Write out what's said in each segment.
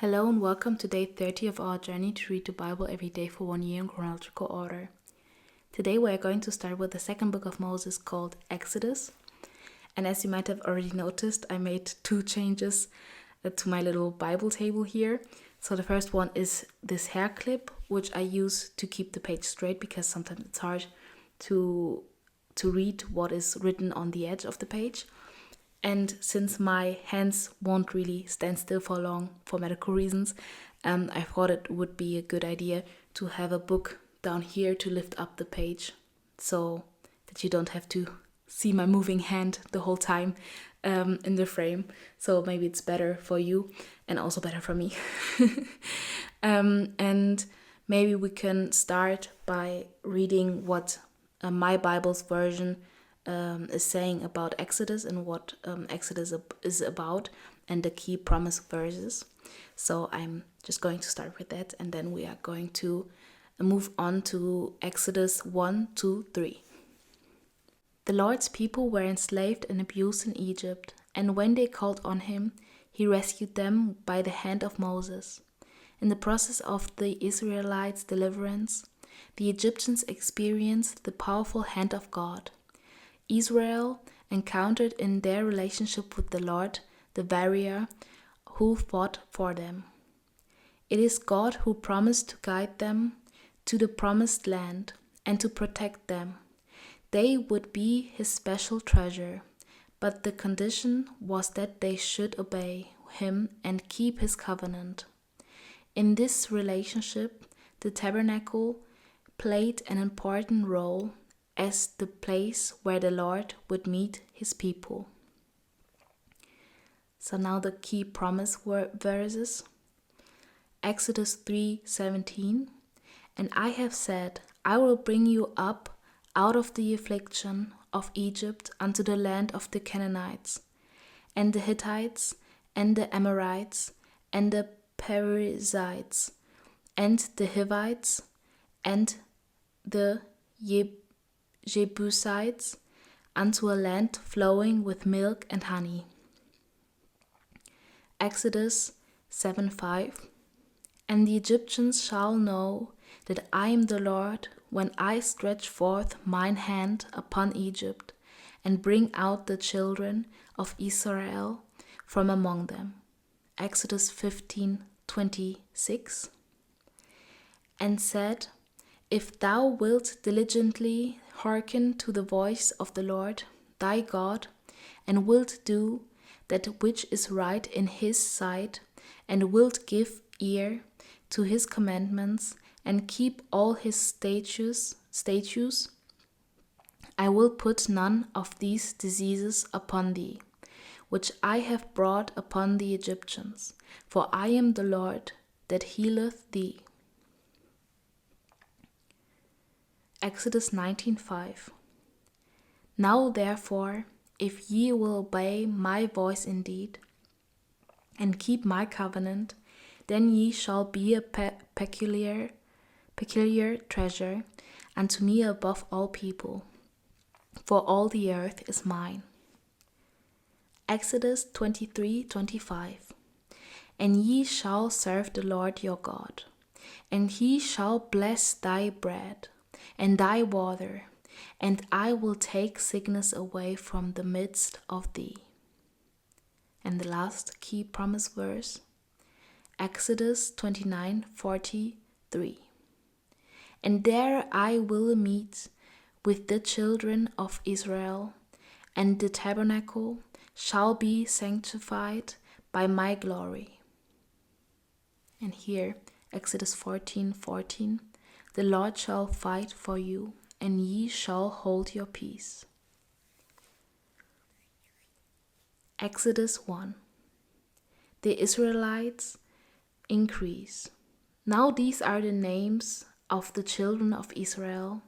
Hello and welcome to day 30 of our journey to read the Bible every day for 1 year in chronological order. Today we are going to start with the second book of Moses called Exodus. And as you might have already noticed, I made two changes to my little Bible table here. So the first one is this hair clip, which I use to keep the page straight because sometimes it's hard to read what is written on the edge of the page. And since my hands won't really stand still for long for medical reasons, I thought it would be a good idea to have a book down here to lift up the page so that you don't have to see my moving hand the whole time in the frame. So maybe it's better for you and also better for me. And maybe we can start by reading what my Bible's version is saying about Exodus and what Exodus is about and the key promise verses. So I'm just going to start with that, and then we are going to move on to Exodus 1, 2, 3. The Lord's people were enslaved and abused in Egypt, and when they called on him, he rescued them by the hand of Moses. In the process of the Israelites' deliverance, the Egyptians experienced the powerful hand of God. Israel encountered in their relationship with the Lord the warrior who fought for them. It is God who promised to guide them to the promised land and to protect them. They would be his special treasure, but the condition was that they should obey him and keep his covenant. In this relationship, the tabernacle played an important role as the place where the Lord would meet his people. So now the key promise verses. Exodus 3:17. And I have said, I will bring you up out of the affliction of Egypt unto the land of the Canaanites, and the Hittites, and the Amorites, and the Perizzites, and the Hivites, and the Jebusites, unto a land flowing with milk and honey. Exodus 7:5. And the Egyptians shall know that I am the Lord when I stretch forth mine hand upon Egypt and bring out the children of Israel from among them. Exodus 15:26. And said, If thou wilt diligently hearken to the voice of the Lord thy God, and wilt do that which is right in his sight, and wilt give ear to his commandments, and keep all his statutes, I will put none of these diseases upon thee, which I have brought upon the Egyptians, for I am the Lord that healeth thee. Exodus 19:5. Now therefore, if ye will obey my voice indeed, and keep my covenant, then ye shall be a peculiar treasure unto me above all people, for all the earth is mine. Exodus 23:25. And ye shall serve the Lord your God, and he shall bless thy bread and thy water, and I will take sickness away from the midst of thee. And the last key promise verse, Exodus 29:43. And there I will meet with the children of Israel, and the tabernacle shall be sanctified by my glory. And here, Exodus 14:14. The Lord shall fight for you, and ye shall hold your peace. Exodus 1. The Israelites increase. Now these are the names of the children of Israel,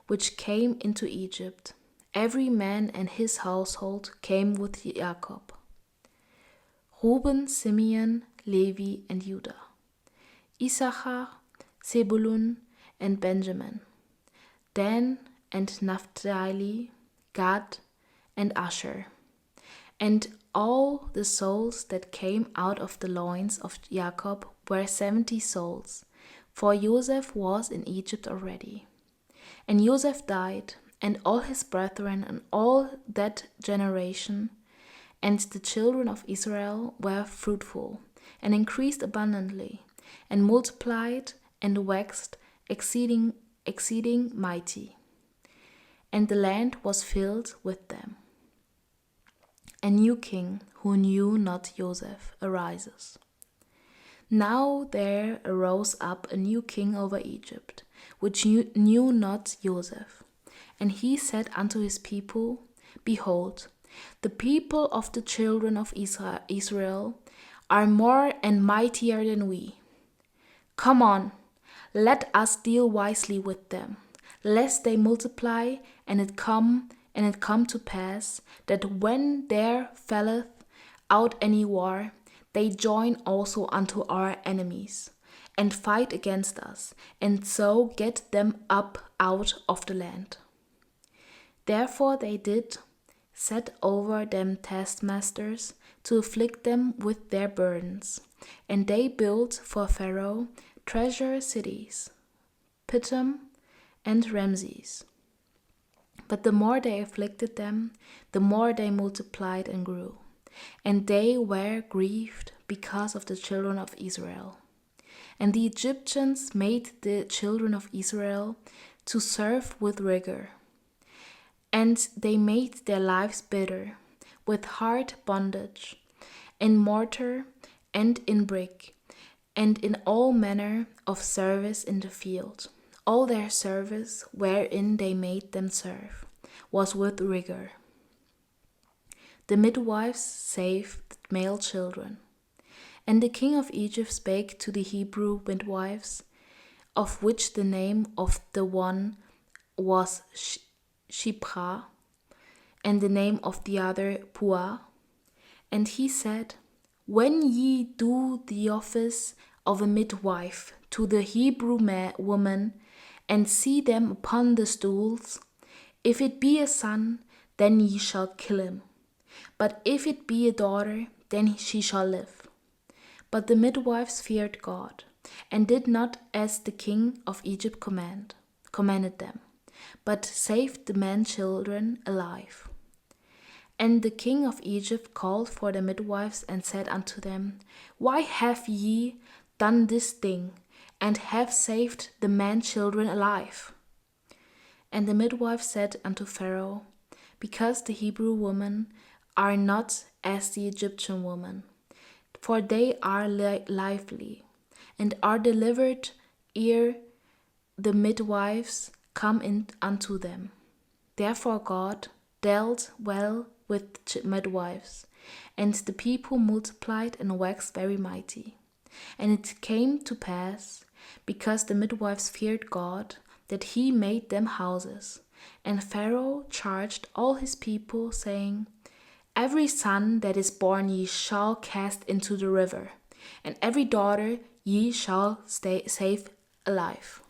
which came into Egypt. Every man and his household came with Jacob. Reuben, Simeon, Levi, and Judah. Issachar, Zebulun, and Benjamin, Dan and Naphtali, Gad and Asher. And all the souls that came out of the loins of Jacob were 70 souls, for Joseph was in Egypt already. And Joseph died, and all his brethren, and all that generation, and the children of Israel were fruitful, and increased abundantly, and multiplied, and waxed exceeding mighty. And the land was filled with them. A new king, who knew not Joseph, arises. Now there arose up a new king over Egypt, which knew not Joseph. And he said unto his people, Behold, the people of the children of Israel are more and mightier than we. Come on, let us deal wisely with them, lest they multiply, and it come to pass that when there falleth out any war, they join also unto our enemies, and fight against us, and so get them up out of the land. Therefore they did set over them taskmasters to afflict them with their burdens, and they built for Pharaoh treasure cities, Pithom and Ramses. But the more they afflicted them, the more they multiplied and grew, and they were grieved because of the children of Israel. And the Egyptians made the children of Israel to serve with rigor, and they made their lives bitter with hard bondage, in mortar and in brick, and in all manner of service in the field. All their service, wherein they made them serve, was with rigor. The midwives saved the male children. And the king of Egypt spake to the Hebrew midwives, of which the name of the one was Shipra, and the name of the other Puah. And he said, When ye do the office of a midwife to the Hebrew woman, and see them upon the stools, if it be a son, then ye shall kill him. But if it be a daughter, then she shall live. But the midwives feared God, and did not as the king of Egypt commanded them, but saved the man children alive. And the king of Egypt called for the midwives, and said unto them, Why have ye done this thing, and have saved the man children alive? And the midwife said unto Pharaoh, Because the Hebrew women are not as the Egyptian women, for they are lively, and are delivered ere the midwives come in unto them. Therefore God dealt well with midwives, and the people multiplied and waxed very mighty. And it came to pass, because the midwives feared God, that he made them houses. And Pharaoh charged all his people, saying, Every son that is born ye shall cast into the river, and every daughter ye shall save alive.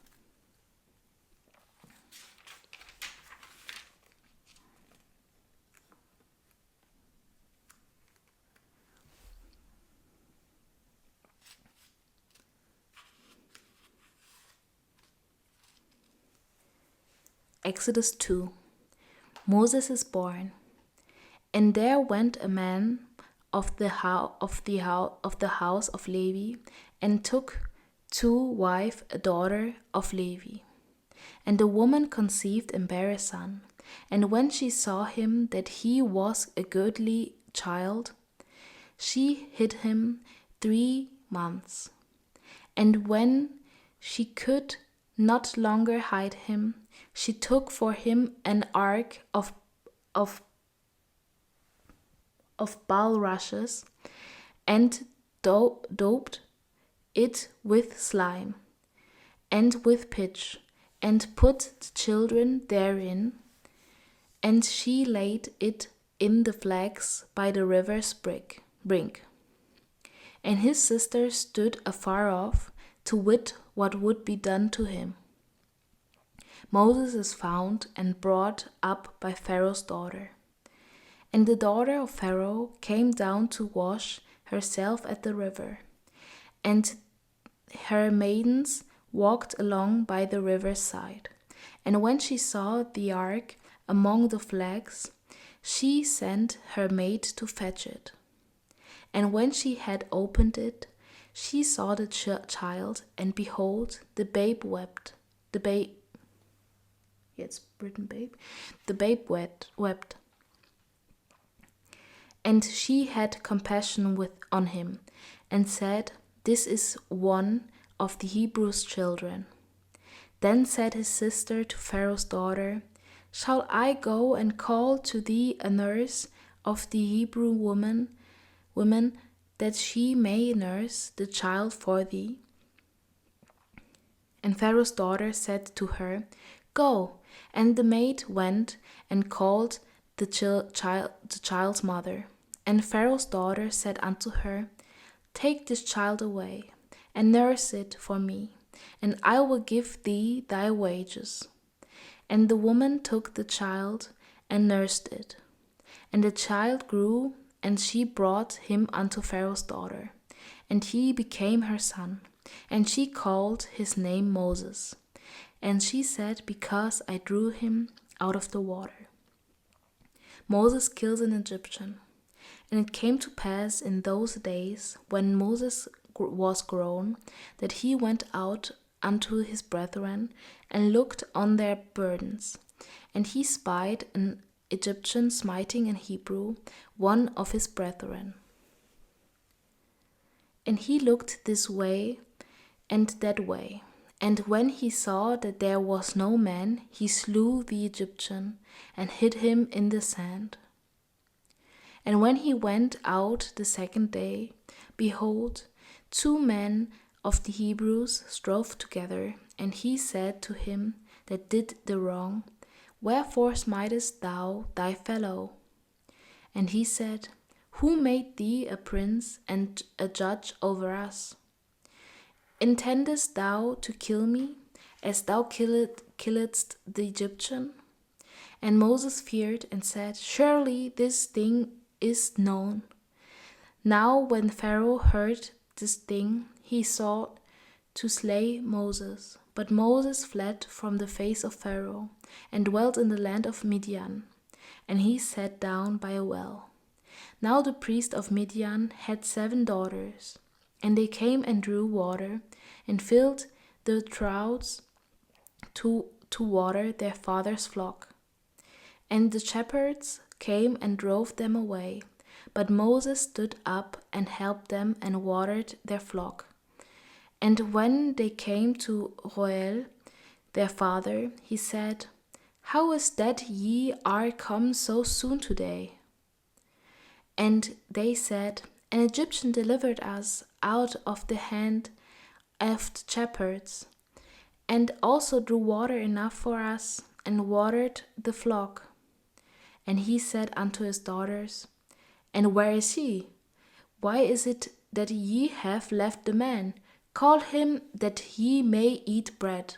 Exodus 2. Moses is born. And there went a man of the house of Levi, and took to wife a daughter of Levi. And the woman conceived and bare a son. And when she saw him that he was a goodly child, she hid him 3 months. And when she could not longer hide him, she took for him an ark of bulrushes, and daubed it with slime and with pitch, and put the children therein. And she laid it in the flags by the river's brink. And his sister stood afar off, to wit what would be done to him. Moses is found and brought up by Pharaoh's daughter. And the daughter of Pharaoh came down to wash herself at the river, and her maidens walked along by the river's side. And when she saw the ark among the flags, she sent her maid to fetch it. And when she had opened it, she saw the child, and behold, the babe wept. The babe, yeah, it's written babe. The babe wept. And she had compassion on him, and said, "This is one of the Hebrews' children." Then said his sister to Pharaoh's daughter, "Shall I go and call to thee a nurse of the Hebrew women, that she may nurse the child for thee?" And Pharaoh's daughter said to her, "Go." And the maid went and called the child's mother. And Pharaoh's daughter said unto her, "Take this child away, and nurse it for me, and I will give thee thy wages." And the woman took the child and nursed it. And the child grew, and she brought him unto Pharaoh's daughter, and he became her son. And she called his name Moses. And she said, "Because I drew him out of the water." Moses kills an Egyptian. And it came to pass in those days, when Moses was grown, that he went out unto his brethren, and looked on their burdens. And he spied an Egyptian smiting an Hebrew, one of his brethren. And he looked this way and that way. And when he saw that there was no man, he slew the Egyptian, and hid him in the sand. And when he went out the second day, behold, 2 men of the Hebrews strove together, and he said to him that did the wrong, "Wherefore smitest thou thy fellow?" And he said, "Who made thee a prince and a judge over us? Intendest thou to kill me, as thou killedst the Egyptian?" And Moses feared and said, "Surely this thing is known." Now when Pharaoh heard this thing, he sought to slay Moses. But Moses fled from the face of Pharaoh, and dwelt in the land of Midian. And he sat down by a well. Now the priest of Midian had 7 daughters. And they came and drew water, and filled the troughs to water their father's flock. And the shepherds came and drove them away. But Moses stood up and helped them and watered their flock. And when they came to Reuel, their father, he said, "How is that ye are come so soon today?" And they said, "An Egyptian delivered us out of the hand of the shepherds, and also drew water enough for us, and watered the flock." And he said unto his daughters, "And where is he? Why is it that ye have left the man? Call him, that he may eat bread."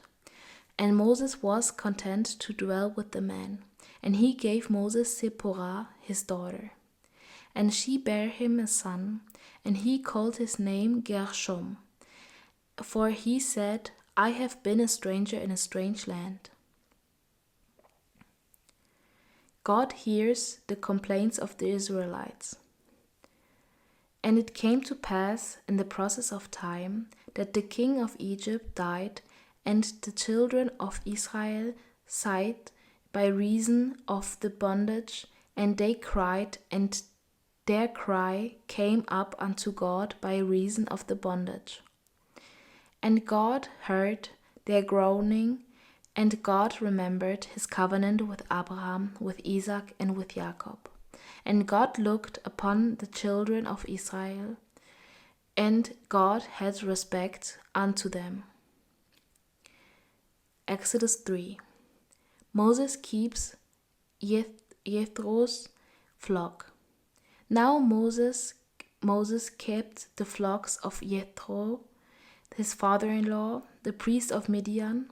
And Moses was content to dwell with the man. And he gave Moses Zipporah his daughter. And she bare him a son, and he called his name Gershom. For he said, "I have been a stranger in a strange land." God hears the complaints of the Israelites. And it came to pass in the process of time that the king of Egypt died, and the children of Israel sighed by reason of the bondage, and they cried, and their cry came up unto God by reason of the bondage. And God heard their groaning, and God remembered his covenant with Abraham, with Isaac, and with Jacob. And God looked upon the children of Israel, and God had respect unto them. Exodus 3. Moses keeps Jethro's flock. Now Moses kept the flocks of Jethro, his father-in-law, the priest of Midian,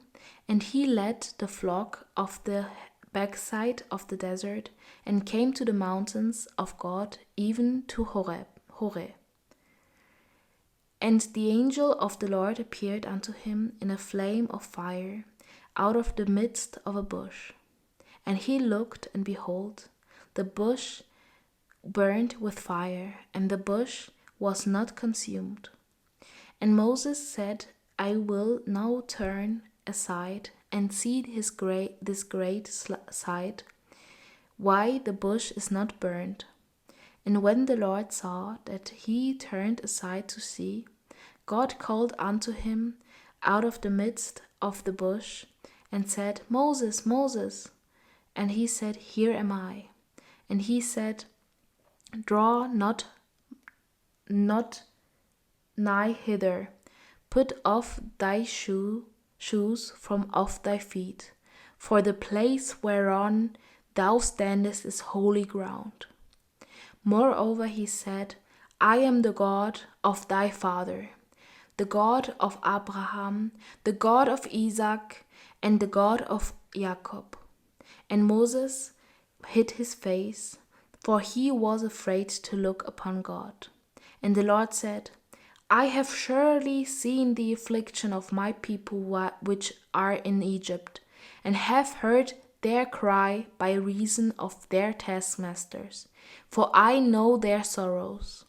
and he led the flock of the backside of the desert, and came to the mountains of God, even to Horeb. And the angel of the Lord appeared unto him in a flame of fire out of the midst of a bush. And he looked, and behold, the bush burned with fire, and the bush was not consumed. And Moses said, I will now turn aside and see this great sight, why the bush is not burned. And when the Lord saw that he turned aside to see, God called unto him out of the midst of the bush, and said, Moses, Moses. And he said, Here am I. And he said, Draw not nigh hither. Put off thy shoes from off thy feet, for the place whereon thou standest is holy ground. Moreover he said, I am the God of thy father, the God of Abraham, the God of Isaac, and the God of Jacob. And Moses hid his face, for he was afraid to look upon God. And the Lord said, I have surely seen the affliction of my people which are in Egypt, and have heard their cry by reason of their taskmasters, for I know their sorrows.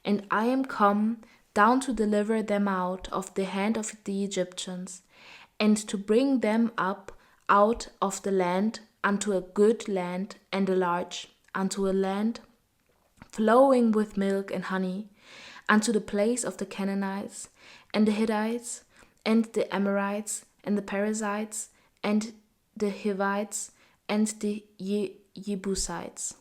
And I am come down to deliver them out of the hand of the Egyptians, and to bring them up out of the land unto a good land and a large, unto a land flowing with milk and honey, unto the place of the Canaanites, and the Hittites, and the Amorites, and the Perizzites, and the Hivites, and the Jebusites.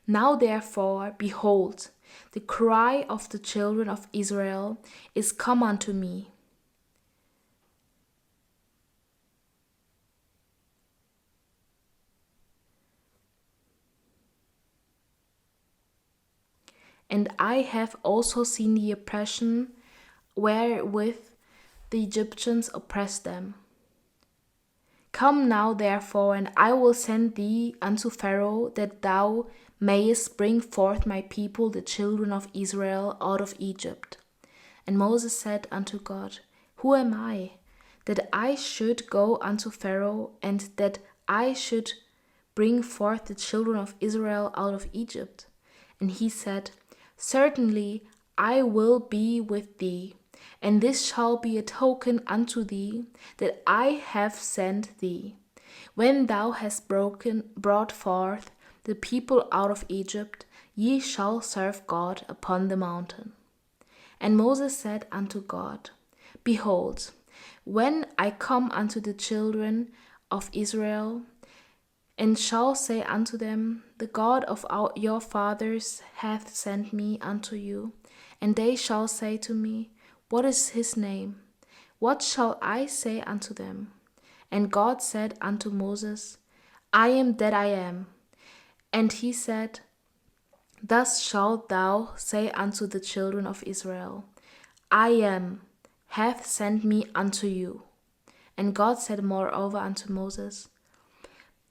Now therefore, behold, the cry of the children of Israel is come unto me. And I have also seen the oppression wherewith the Egyptians oppressed them. Come now therefore, and I will send thee unto Pharaoh, that thou mayest bring forth my people, the children of Israel, out of Egypt. And Moses said unto God, Who am I, that I should go unto Pharaoh, and that I should bring forth the children of Israel out of Egypt? And he said, Certainly I will be with thee, and this shall be a token unto thee that I have sent thee. When thou hast brought forth the people out of Egypt, ye shall serve God upon the mountain. And Moses said unto God, Behold, when I come unto the children of Israel, and shall say unto them, The God of your fathers hath sent me unto you. And they shall say to me, What is his name? What shall I say unto them? And God said unto Moses, I am that I am. And he said, Thus shalt thou say unto the children of Israel, I am, hath sent me unto you. And God said moreover unto Moses,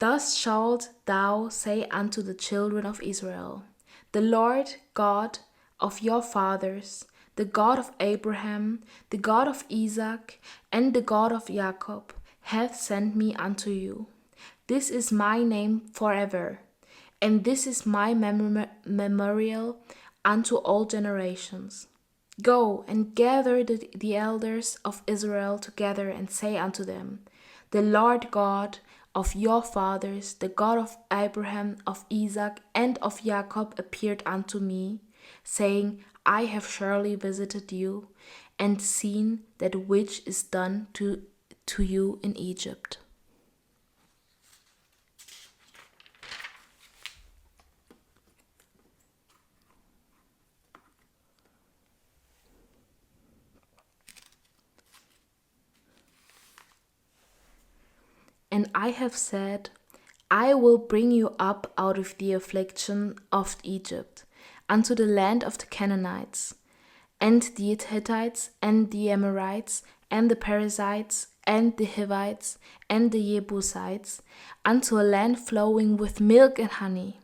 Thus shalt thou say unto the children of Israel, The Lord God of your fathers, the God of Abraham, the God of Isaac, and the God of Jacob, hath sent me unto you. This is my name forever, and this is my memorial unto all generations. Go and gather the elders of Israel together, and say unto them, The Lord God of your fathers, the God of Abraham, of Isaac, and of Jacob, appeared unto me, saying, I have surely visited you, and seen that which is done to you in Egypt. And I have said, I will bring you up out of the affliction of Egypt, unto the land of the Canaanites, and the Hittites, and the Amorites, and the Perizzites, and the Hivites, and the Jebusites, unto a land flowing with milk and honey.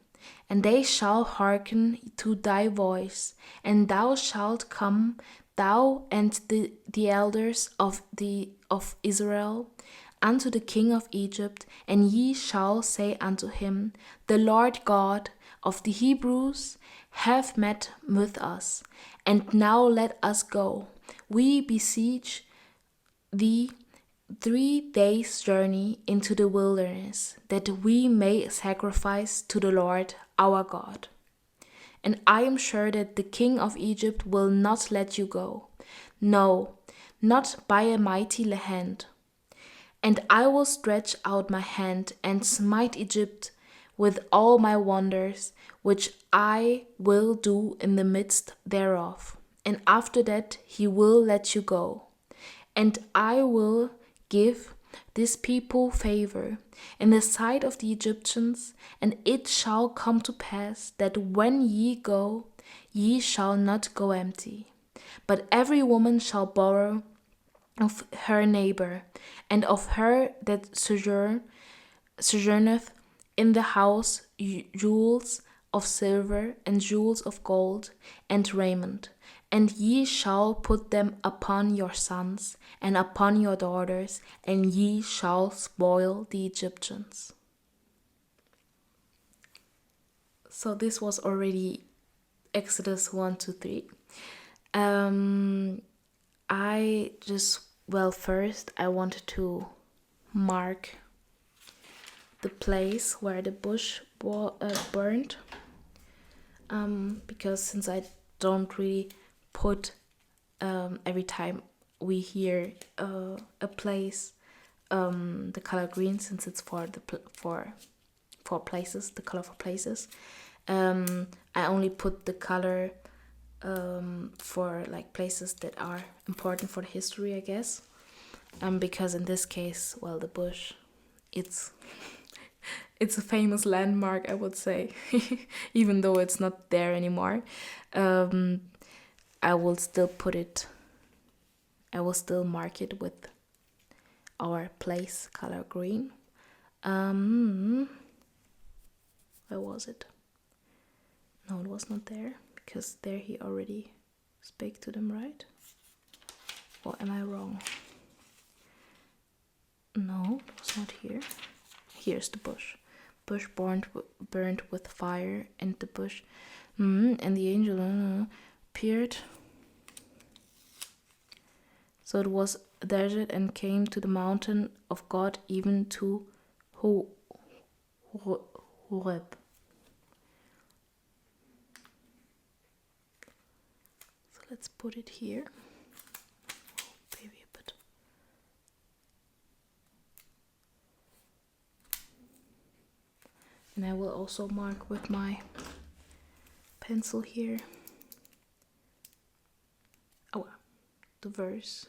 And they shall hearken to thy voice, and thou shalt come, thou and the elders of Israel, unto the king of Egypt, and ye shall say unto him, The Lord God of the Hebrews hath met with us, and now let us go. We beseech thee 3 days' journey into the wilderness, that we may sacrifice to the Lord our God. And I am sure that the king of Egypt will not let you go, no, not by a mighty hand. And I will stretch out my hand and smite Egypt with all my wonders, which I will do in the midst thereof. And after that he will let you go. And I will give this people favor in the sight of the Egyptians, and it shall come to pass that when ye go, ye shall not go empty. But every woman shall borrow of her neighbor, and of her that sojourneth in the house jewels of silver, and jewels of gold, and raiment. And ye shall put them upon your sons, and upon your daughters, and ye shall spoil the Egyptians. So this was already Exodus 1 to 3. First I wanted to mark the place where the bush burned, because since I don't really put every time we hear a place the color green, since it's for places, the color for places. I only put the color for like places that are important for the history, I guess. Because in this case, well, the bush, it's a famous landmark, I would say, even though it's not there anymore. I will still mark it with our place color green. Where was it? No, it was not there, because there he already spake to them, right? Or am I wrong? No, it was not here. Here's the bush. Bush burned with fire, and the bush, and the angel appeared. So it was a desert, and came to the mountain of God, even to Horeb. So let's put it here. Maybe a bit. And I will also mark with my pencil here. The verse.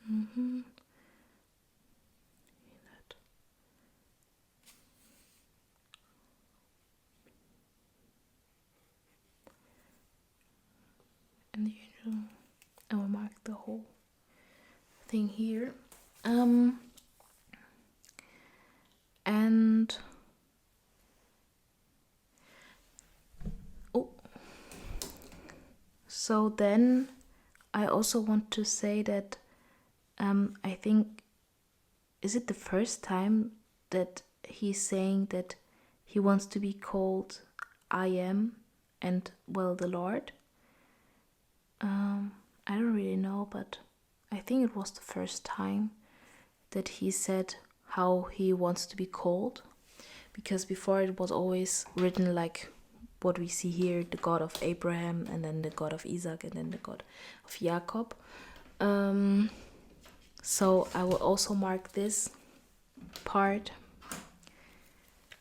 That. And the angel. I will mark the whole thing here. And so then I also want to say that I think, is it the first time that he's saying that he wants to be called I am and, well, the Lord? I don't really know, but I think it was the first time that he said how he wants to be called, because before it was always written like what we see here, the God of Abraham, and then the God of Isaac, and then the God of Jacob. So I will also mark this part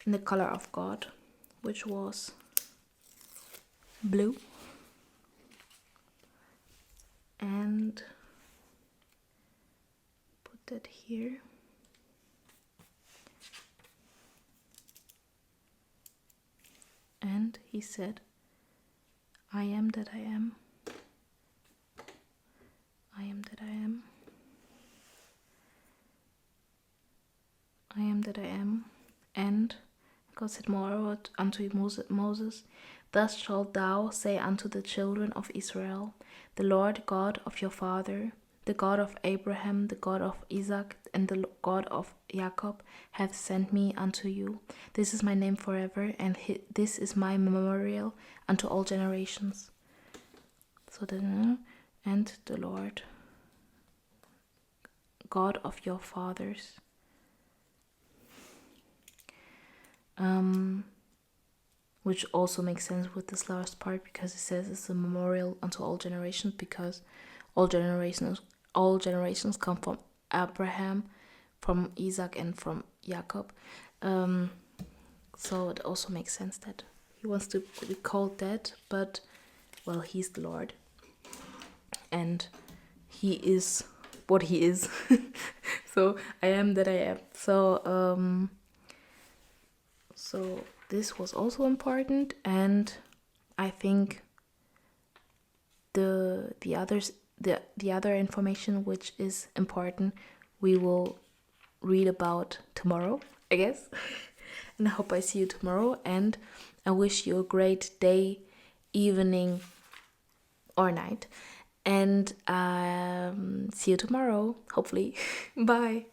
in the color of God, which was blue. And put that here. And he said, I am that I am. I am that I am. I am that I am. And God said moreover unto Moses, thus shalt thou say unto the children of Israel, the Lord God of your father, the God of Abraham, the God of Isaac, and the God of Jacob, hath sent me unto you. This is my name forever, and this is my memorial unto all generations. So and the Lord God of your fathers. Which also makes sense with this last part, because it says it's a memorial unto all generations, because all generations come from Abraham, from Isaac, and from Jacob. So it also makes sense that he wants to be called that, but well, he's the Lord, and he is what he is. So I am that I am. So this was also important, and I think the other information which is important we will read about tomorrow, I guess. And I hope I see you tomorrow, and I wish you a great day, evening, or night, and see you tomorrow, hopefully. Bye.